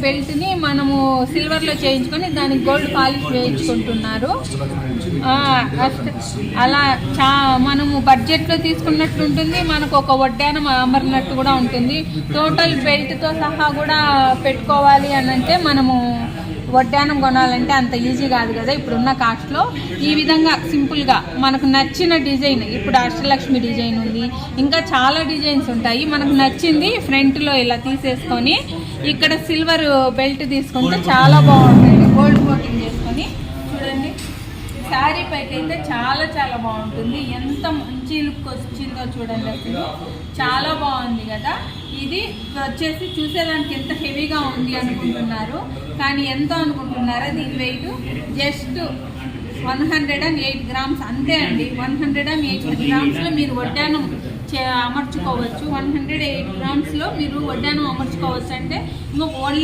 Belt ని మనము silver లో చేయించుకొని దానికి గోల్డ్ పాలిష్ వేయించుకుంటున్నారు. అలా మనము బడ్జెట్ లో తీసుకున్నట్లు ఉంటుంది, మనకు ఒక వడ్డానం అమరినట్టు కూడా ఉంటుంది. టోటల్ బెల్ట్ తో సహా కూడా పెట్టుకోవాలి అని అంటే మనము వడ్డానం కొనాలంటే అంత ఈజీ కాదు కదా ఇప్పుడున్న కాస్ట్లో. ఈ విధంగా సింపుల్గా మనకు నచ్చిన డిజైన్, ఇప్పుడు అష్టలక్ష్మి డిజైన్ ఉంది, ఇంకా చాలా డిజైన్స్ ఉంటాయి. మనకు నచ్చింది ఫ్రంట్లో ఇలా తీసేసుకొని ఇక్కడ సిల్వర్ బెల్ట్ తీసుకుంటే చాలా బాగుంటుంది. గోల్డ్ కోటింగ్ చేసుకొని చూడండి, శారీ పైకి అయితే చాలా చాలా బాగుంటుంది. ఎంత మంచి లుక్ వచ్చిందో చూడండి, అసలు చాలా బాగుంది కదా. ఇది వచ్చేసి చూసేదానికి ఎంత హెవీగా ఉంది అనుకుంటున్నారు, కానీ ఎంత అనుకుంటున్నారో దీని వెయిట్ జస్ట్ 108 గ్రామ్స్ అంతే అండి. 108 గ్రామ్స్లో మీరు వడ్డానం అమర్చుకోవచ్చు. 108 గ్రామ్స్లో మీరు వడ్డానం అమర్చుకోవచ్చు అంటే ఇంకొక 1